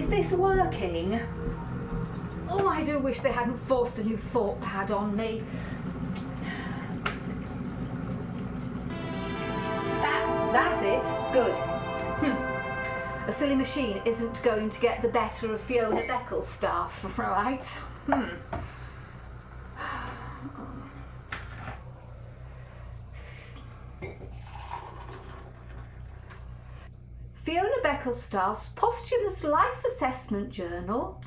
Is this working? Oh, I do wish they hadn't forced a new thought pad on me. That's it. Good. A silly machine isn't going to get the better of Fiona Becklestaffe, right? Fiona Becklestaffe's posthumous life assessment journal,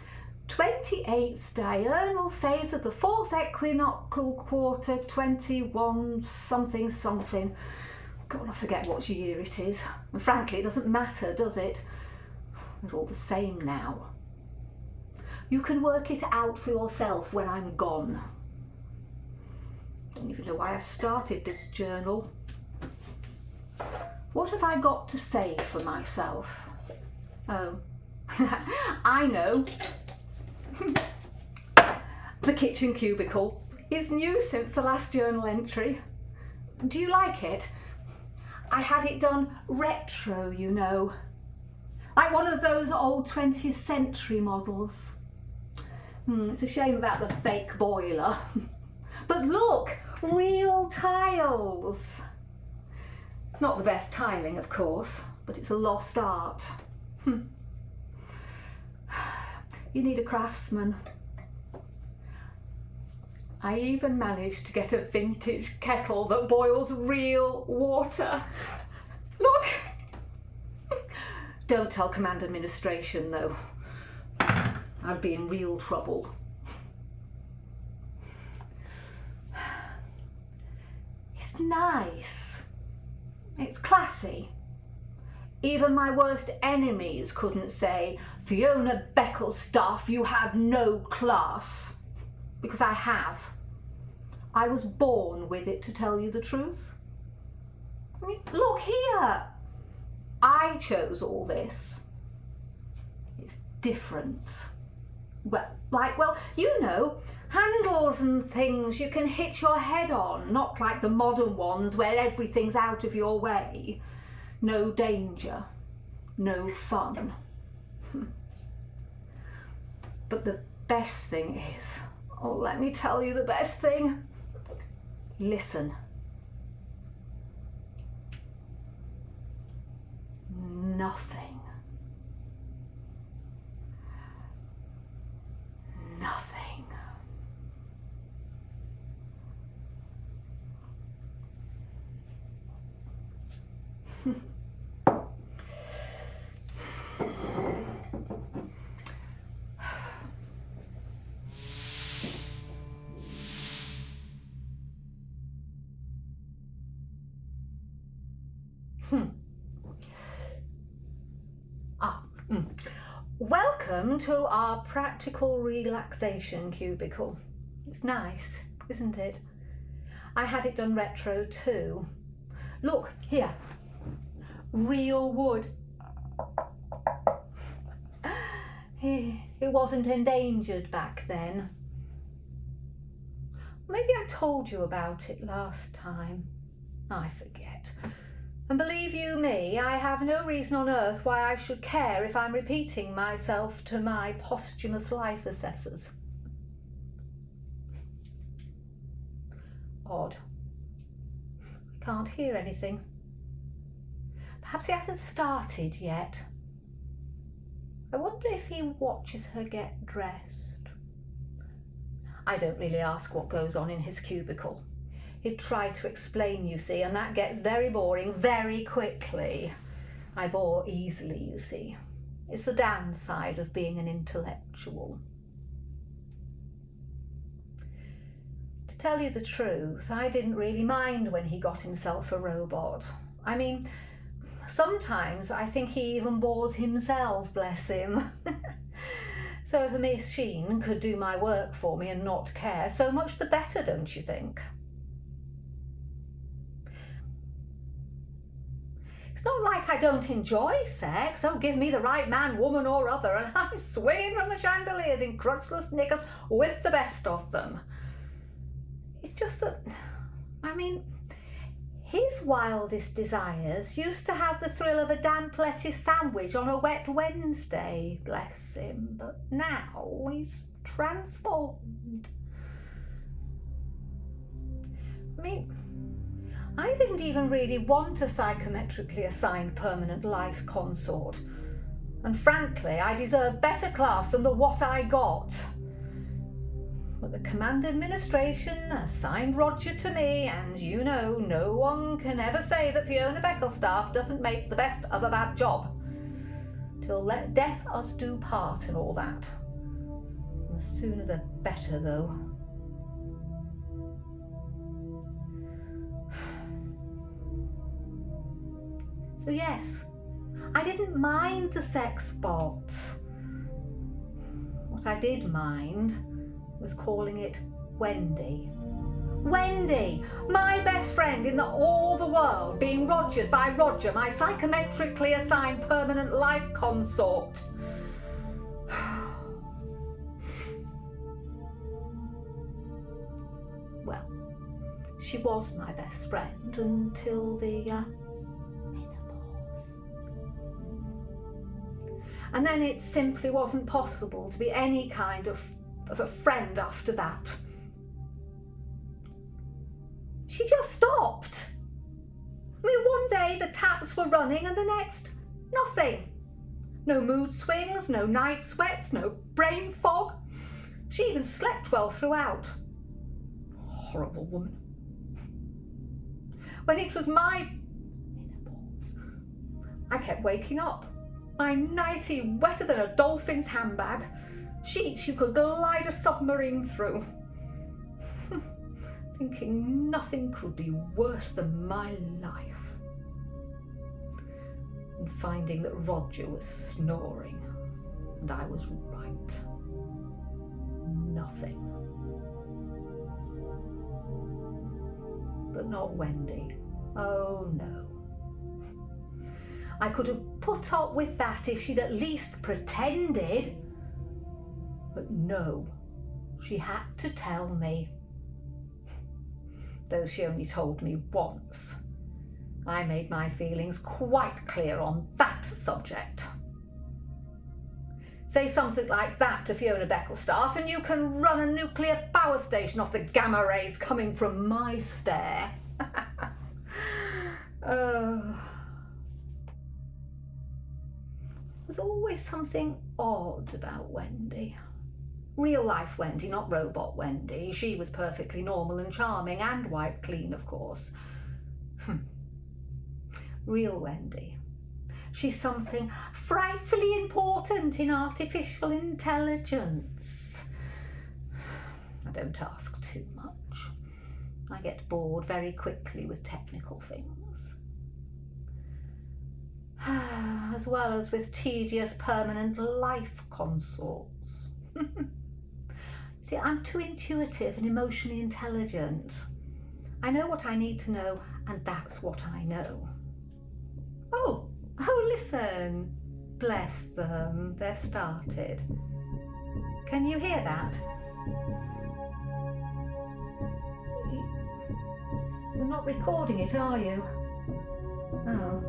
28th diurnal phase of the 4th equinoctial quarter, 21 something something. God, I forget what year it is. And frankly, it doesn't matter, does it? They're all the same now. You can work it out for yourself when I'm gone. Don't even know why I started this journal. What have I got to say for myself? Oh, I know. The kitchen cubicle. It's new since the last journal entry. Do you like it? I had it done retro, you know. Like one of those old 20th century models. It's a shame about the fake boiler. But look, real tiles. Not the best tiling, of course, but it's a lost art. You need a craftsman. I even managed to get a vintage kettle that boils real water. Look! Don't tell Command Administration, though. I'd be in real trouble. It's nice. It's classy. Even my worst enemies couldn't say, Fiona Becklestaffe, you have no class. Because I have. I was born with it, to tell you the truth. I mean, look here. I chose all this. It's different. Well, you know, handles and things you can hit your head on, not like the modern ones where everything's out of your way. No danger, no fun. But the best thing is, oh, let me tell you the best thing. Listen. Nothing. Nothing. Welcome to our practical relaxation cubicle. It's nice, isn't it? I had it done retro too. Look, here. Real wood. It wasn't endangered back then. Maybe I told you about it last time. I forget. And believe you me, I have no reason on earth why I should care if I'm repeating myself to my posthumous life assessors. Odd. I can't hear anything. Perhaps he hasn't started yet. I wonder if he watches her get dressed. I don't really ask what goes on in his cubicle. He'd try to explain, you see, and that gets very boring very quickly. I bore easily, you see. It's the downside of being an intellectual. To tell you the truth, I didn't really mind when he got himself a robot. I mean, sometimes I think he even bores himself, bless him. So if a machine could do my work for me and not care, so much the better, don't you think? It's not like I don't enjoy sex. Oh, give me the right man, woman or other, and I'm swinging from the chandeliers in crotchless knickers with the best of them. It's just that, I mean, His wildest desires used to have the thrill of a damp lettuce sandwich on a wet Wednesday, bless him, but now he's transformed. I mean, I didn't even really want a psychometrically assigned permanent life consort, and frankly, I deserve better class than the what I got. But the command administration assigned Roger to me, and you know, no one can ever say that Fiona Becklestaffe doesn't make the best of a bad job. Till let death us do part and all that. The sooner the better, though. So yes, I didn't mind the sex bot. What I did mind was calling it Wendy. Wendy, my best friend in all the world, being rogered by Roger, my psychometrically assigned permanent life consort. Well, she was my best friend until the menopause. And then it simply wasn't possible to be any kind of a friend after that. She just stopped. I mean, one day the taps were running and the next, nothing. No mood swings, no night sweats, no brain fog. She even slept well throughout. Horrible woman. When it was my menopause, I kept waking up, my nightie wetter than a dolphin's handbag, sheets you could glide a submarine through. Thinking nothing could be worse than my life. And finding that Roger was snoring, and I was right. Nothing. But not Wendy. Oh no. I could have put up with that if she'd at least pretended. But no, she had to tell me. Though she only told me once. I made my feelings quite clear on that subject. Say something like that to Fiona Becklestaffe and you can run a nuclear power station off the gamma rays coming from my stare. There's always something odd about Wendy. Real life Wendy, not robot Wendy. She was perfectly normal and charming and wiped clean, of course. Real Wendy. She's something frightfully important in artificial intelligence. I don't ask too much. I get bored very quickly with technical things. As well as with tedious permanent life consorts. See, I'm too intuitive and emotionally intelligent. I know what I need to know, and that's what I know. Oh, listen. Bless them, they've started. Can you hear that? You're not recording it, are you? Oh,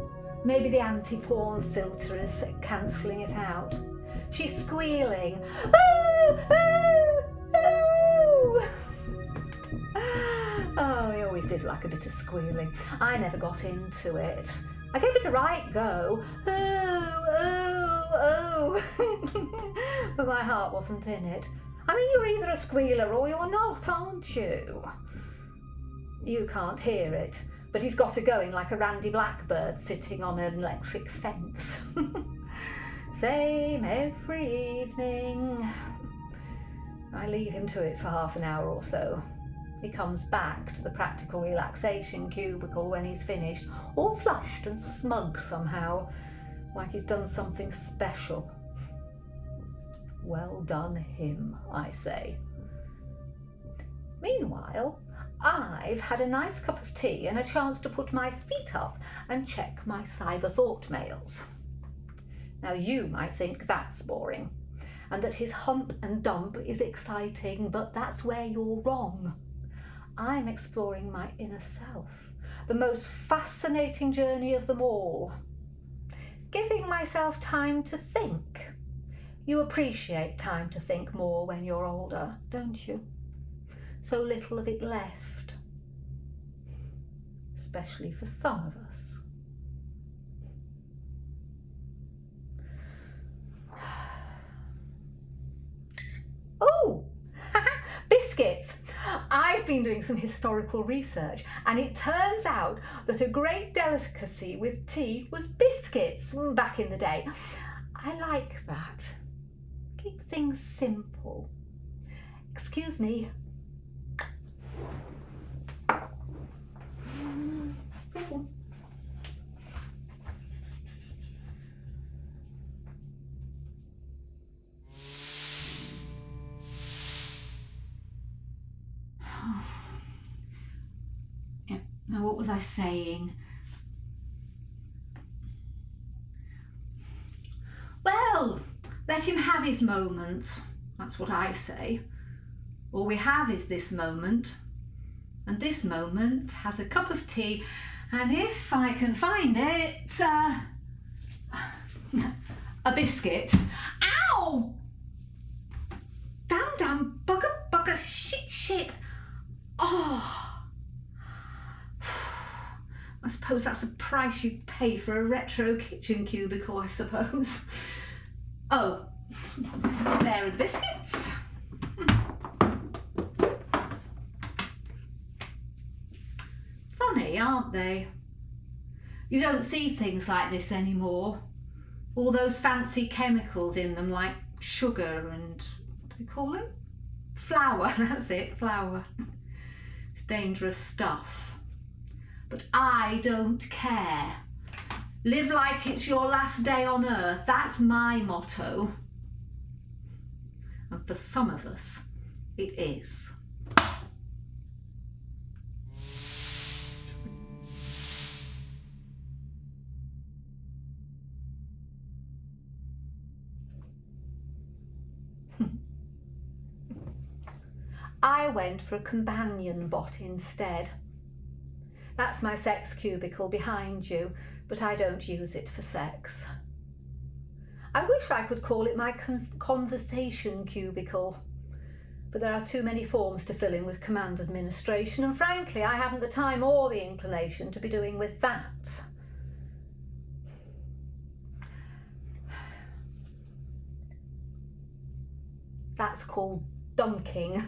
maybe the anti-porn filter is cancelling it out. She's squealing. Oh, oh, oh. Oh, he always did like a bit of squealing. I never got into it. I gave it a right go. Oh. But my heart wasn't in it. I mean, you're either a squealer or you're not, aren't you? You can't hear it, but he's got her going like a Randy Blackbird sitting on an electric fence. Same every evening. I leave him to it for half an hour or so. He comes back to the practical relaxation cubicle when he's finished, all flushed and smug somehow, like he's done something special. Well done him, I say. Meanwhile, I've had a nice cup of tea and a chance to put my feet up and check my cyber thought mails. Now you might think that's boring, and that his hump and dump is exciting, but that's where you're wrong. I'm exploring my inner self, the most fascinating journey of them all. Giving myself time to think. You appreciate time to think more when you're older, don't you? So little of it left. Especially for some of us. Oh, biscuits. I've been doing some historical research and it turns out that a great delicacy with tea was biscuits back in the day. I like that. Keep things simple. Excuse me. Now, what was I saying? Well, let him have his moments. That's what I say. All we have is this moment. And this moment has a cup of tea. And if I can find it, a biscuit. Ow! Damn, bugger, shit. Oh. I suppose that's the price you pay for a retro kitchen cubicle, I suppose. Oh, there are the biscuits. Funny, aren't they? You don't see things like this anymore. All those fancy chemicals in them, like sugar and, what do they call it? Flour, that's it, flour. It's dangerous stuff. But I don't care. Live like it's your last day on earth. That's my motto. And for some of us, it is. I went for a companion bot instead. That's my sex cubicle behind you, but I don't use it for sex. I wish I could call it my conversation cubicle, but there are too many forms to fill in with command administration, and frankly, I haven't the time or the inclination to be doing with that. That's called dunking.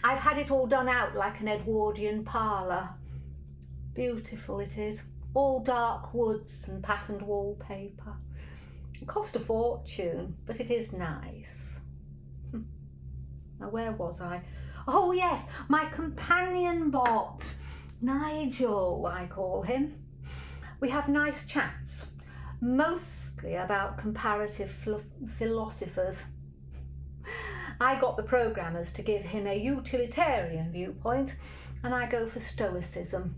I've had it all done out like an Edwardian parlour. Beautiful it is. All dark woods and patterned wallpaper. It cost a fortune, but it is nice. Now, where was I? Oh yes, my companion bot. Nigel, I call him. We have nice chats, mostly about comparative philosophers. I got the programmers to give him a utilitarian viewpoint, and I go for stoicism.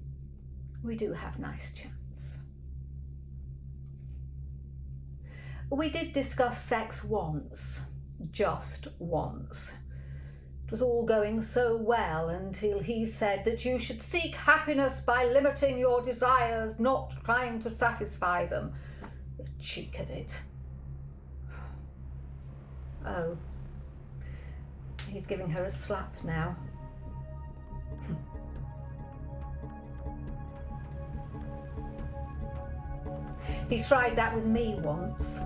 We do have nice chats. We did discuss sex once, just once. It was all going so well until he said that you should seek happiness by limiting your desires, not trying to satisfy them. The cheek of it. Oh. He's giving her a slap now. He tried that with me once.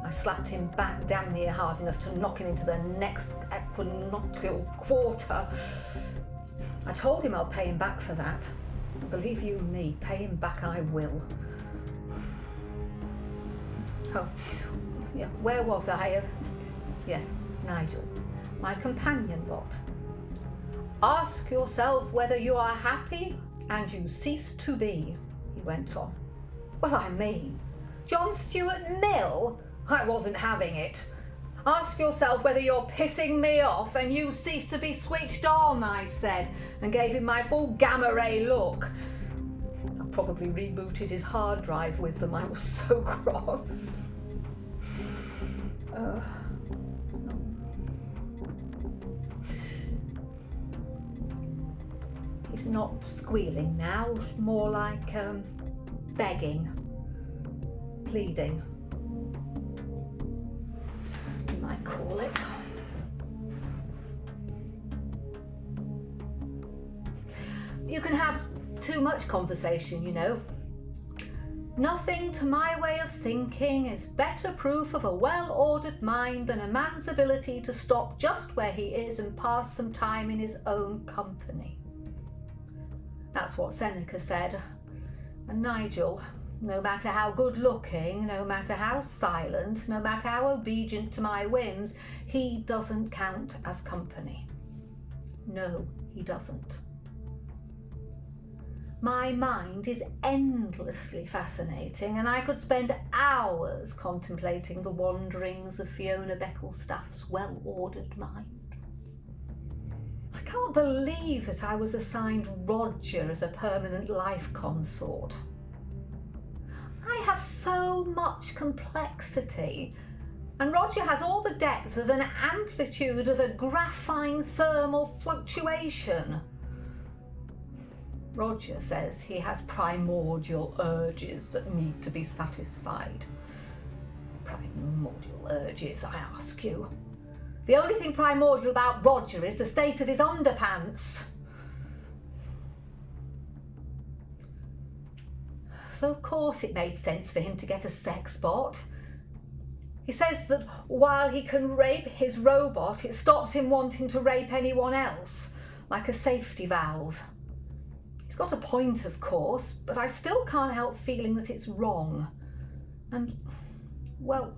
I slapped him back damn near hard enough to knock him into the next equinoctial quarter. I told him I'll pay him back for that. Believe you me, pay him back I will. Oh, yeah, where was I? Yes, Nigel. My companion bot. Ask yourself whether you are happy and you cease to be, he went on. Well, I mean, John Stuart Mill? I wasn't having it. Ask yourself whether you're pissing me off and you cease to be switched on, I said, and gave him my full gamma ray look. I probably rebooted his hard drive with them. I was so cross. He's not squealing now, more like begging, pleading, you might call it. You can have too much conversation, you know. Nothing to my way of thinking is better proof of a well-ordered mind than a man's ability to stop just where he is and pass some time in his own company. That's what Seneca said. And Nigel, no matter how good-looking, no matter how silent, no matter how obedient to my whims, he doesn't count as company. No, he doesn't. My mind is endlessly fascinating, and I could spend hours contemplating the wanderings of Fiona Becklestaffe's well-ordered mind. I can't believe that I was assigned Roger as a permanent life consort. I have so much complexity, and Roger has all the depth of an amplitude of a graphine thermal fluctuation. Roger says he has primordial urges that need to be satisfied. Primordial urges, I ask you? The only thing primordial about Roger is the state of his underpants. So of course it made sense for him to get a sex bot. He says that while he can rape his robot, it stops him wanting to rape anyone else, like a safety valve. He's got a point, of course, but I still can't help feeling that it's wrong. And, well,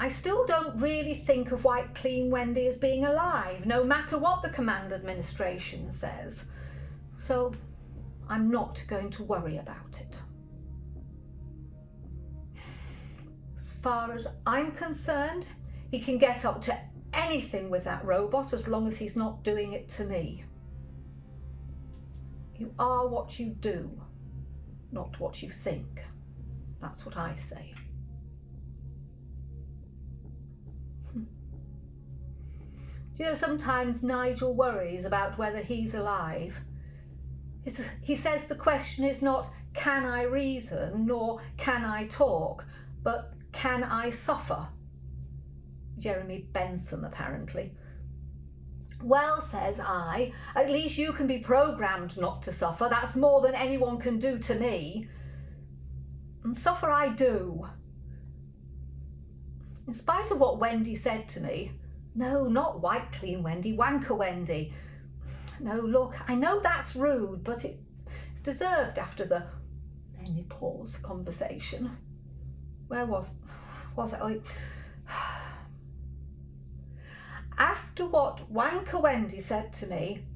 I still don't really think of White Clean Wendy as being alive, no matter what the command administration says. So I'm not going to worry about it. As far as I'm concerned, he can get up to anything with that robot as long as he's not doing it to me. You are what you do, not what you think. That's what I say. You know, sometimes Nigel worries about whether he's alive. He says the question is not, can I reason, nor can I talk, but can I suffer? Jeremy Bentham, apparently. Well, says I, at least you can be programmed not to suffer. That's more than anyone can do to me. And suffer I do. In spite of what Wendy said to me, no, not White Clean Wendy, Wanker Wendy. No, look, I know that's rude, but it's deserved after the menopause conversation. Where was it? After what Wanker Wendy said to me,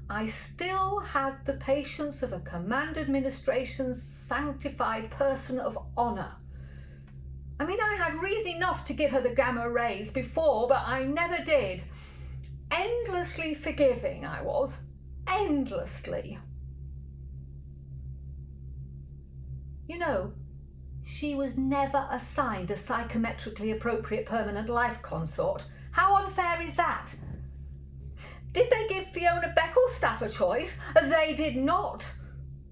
I still had the patience of a command administration's sanctified person of honour. I mean, I had reason enough to give her the gamma rays before, but I never did. Endlessly forgiving I was. Endlessly. You know, she was never assigned a psychometrically appropriate permanent life consort. How unfair is that? Did they give Fiona Becklestaffe a choice? They did not.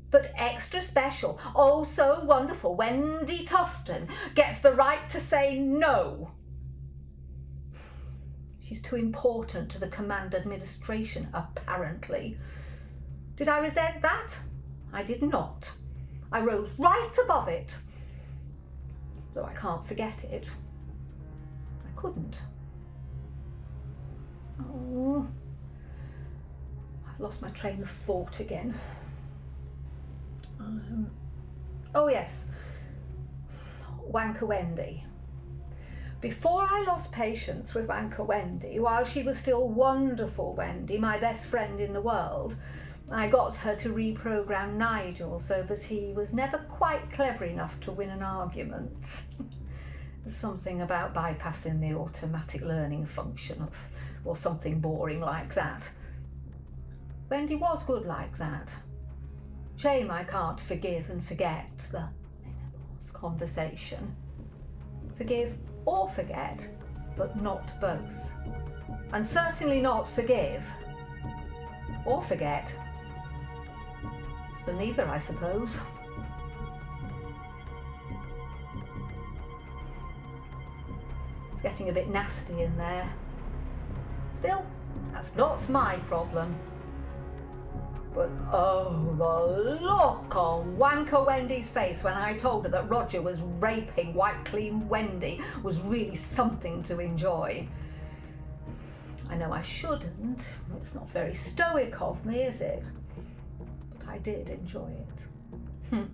But extra special, oh so wonderful, Wendy Tufton gets the right to say no. She's too important to the command administration, apparently. Did I resent that? I did not. I rose right above it. Though I can't forget it. I couldn't. Oh, I've lost my train of thought again. Oh yes, Wanker Wendy. Before I lost patience with Wanker Wendy, while she was still wonderful Wendy, my best friend in the world, I got her to reprogram Nigel so that he was never quite clever enough to win an argument. There's something about bypassing the automatic learning function or something boring like that. Wendy was good like that. Shame I can't forgive and forget the conversation. Forgive or forget, but not both. And certainly not forgive or forget. So neither, I suppose. It's getting a bit nasty in there. Still, that's not my problem. But oh, the look on Wanker Wendy's face when I told her that Roger was raping White Clean Wendy was really something to enjoy. I know I shouldn't. It's not very stoic of me, is it? But I did enjoy it. I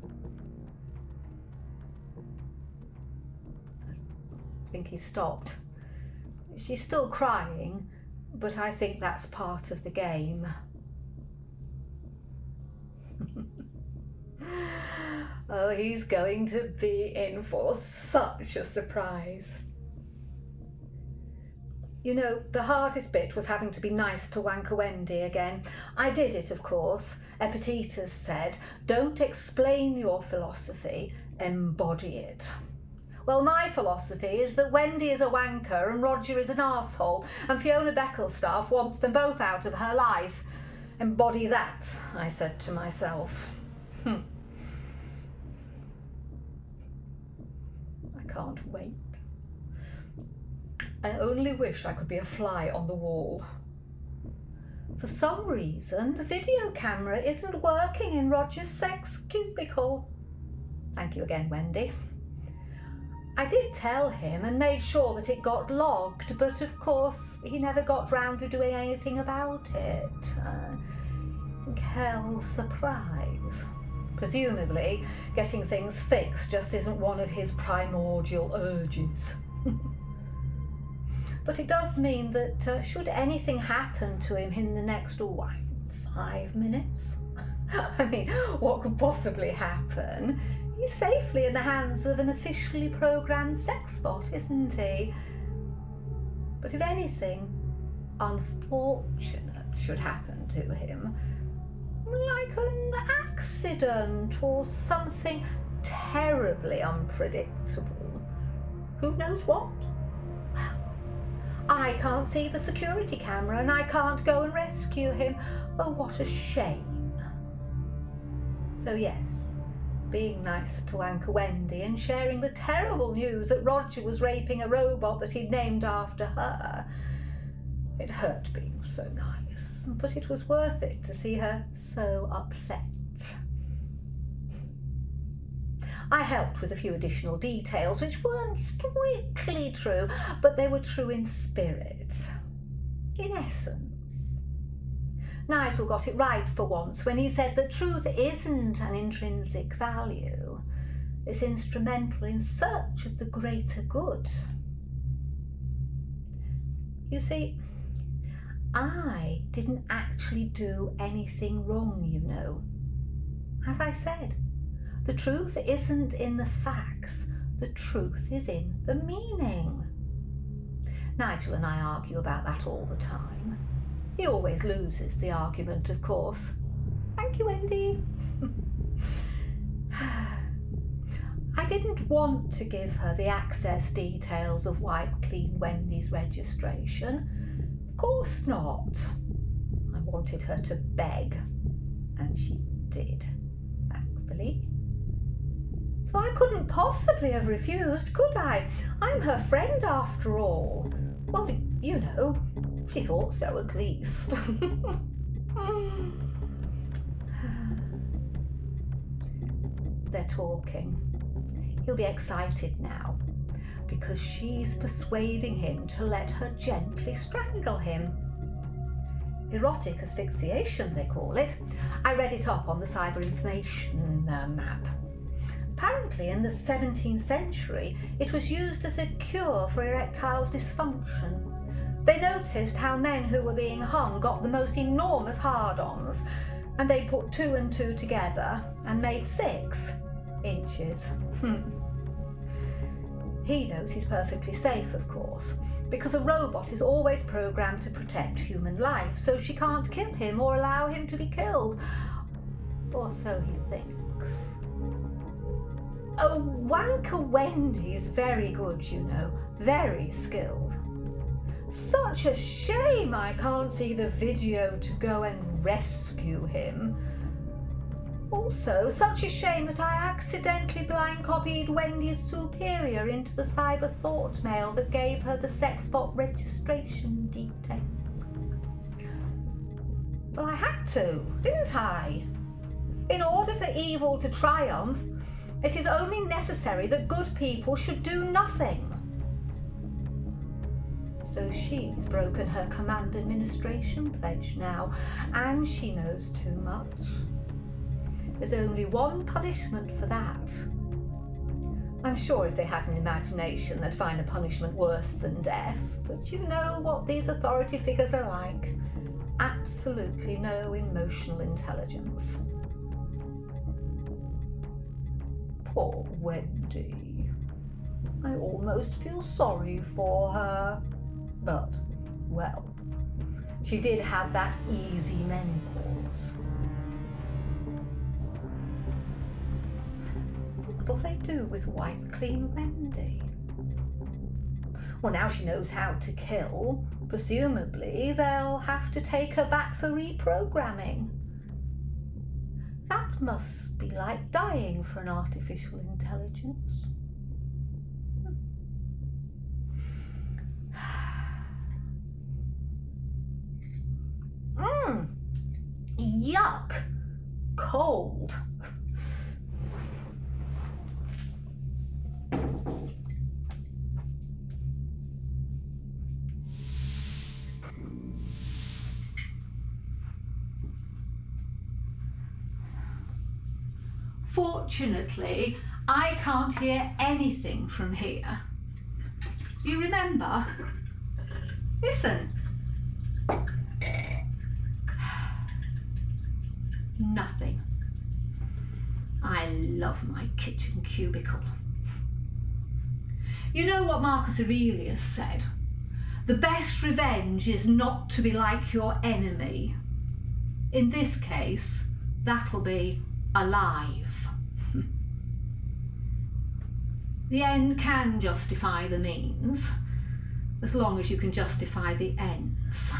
think he stopped. She's still crying, but I think that's part of the game. Oh, he's going to be in for such a surprise. You know, the hardest bit was having to be nice to Wanker Wendy again. I did it, of course. Epictetus said, don't explain your philosophy, embody it. Well, my philosophy is that Wendy is a wanker and Roger is an arsehole, and Fiona Becklestaffe wants them both out of her life. Embody that, I said to myself. I can't wait. I only wish I could be a fly on the wall. For some reason, the video camera isn't working in Roger's sex cubicle. Thank you again, Wendy. I did tell him and made sure that it got logged, but of course he never got round to doing anything about it. Hell, surprise. Presumably, getting things fixed just isn't one of his primordial urges. But it does mean that should anything happen to him in the next 5 minutes? I mean, what could possibly happen? He's safely in the hands of an officially programmed sex bot, isn't he? But if anything unfortunate should happen to him, like an accident or something terribly unpredictable, who knows what? I can't see the security camera and I can't go and rescue him. Oh, what a shame. So yes, being nice to Wanker Wendy and sharing the terrible news that Roger was raping a robot that he'd named after her. It hurt being so nice, but it was worth it to see her so upset. I helped with a few additional details which weren't strictly true, but they were true in spirit, in essence. Nigel got it right for once when he said that truth isn't an intrinsic value. It's instrumental in search of the greater good. You see, I didn't actually do anything wrong, you know. As I said, the truth isn't in the facts, the truth is in the meaning. Nigel and I argue about that all the time. He always loses the argument, of course. Thank you, Wendy. I didn't want to give her the access details of White Clean Wendy's registration. Of course not. I wanted her to beg, and she did, thankfully. So I couldn't possibly have refused, could I? I'm her friend after all. Well, you know, she thought so at least. They're talking. He'll be excited now because she's persuading him to let her gently strangle him. Erotic asphyxiation, they call it. I read it up on the cyber information map. Apparently in the 17th century, it was used as a cure for erectile dysfunction. They noticed how men who were being hung got the most enormous hard-ons, and they put 2 and 2 together and made 6 inches. He knows he's perfectly safe, of course, because a robot is always programmed to protect human life, so she can't kill him or allow him to be killed. Or so he thinks. Oh, Wanker Wendy's very good, you know, very skilled. Such a shame I can't see the video to go and rescue him. Also, such a shame that I accidentally blind copied Wendy's superior into the cyber thought mail that gave her the sexbot registration details. Well, I had to, didn't I? In order for evil to triumph, it is only necessary that good people should do nothing. So she's broken her command administration pledge now, and she knows too much. There's only one punishment for that. I'm sure if they had an imagination, they'd find a punishment worse than death, but you know what these authority figures are like. Absolutely no emotional intelligence. Poor Wendy. I almost feel sorry for her. But, well, she did have that easy menopause. What'll they do with Wipe Clean Wendy? Well, now she knows how to kill, presumably they'll have to take her back for reprogramming. That must be like dying for an artificial intelligence. Yuck! Cold. Fortunately, I can't hear anything from here. You remember? Listen. Nothing. I love my kitchen cubicle. You know what Marcus Aurelius said? The best revenge is not to be like your enemy. In this case, that'll be alive. The end can justify the means, as long as you can justify the ends.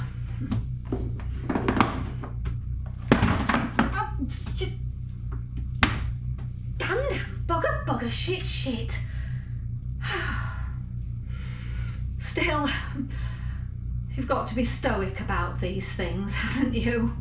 Damn now, bugger, shit. Still, you've got to be stoic about these things, haven't you?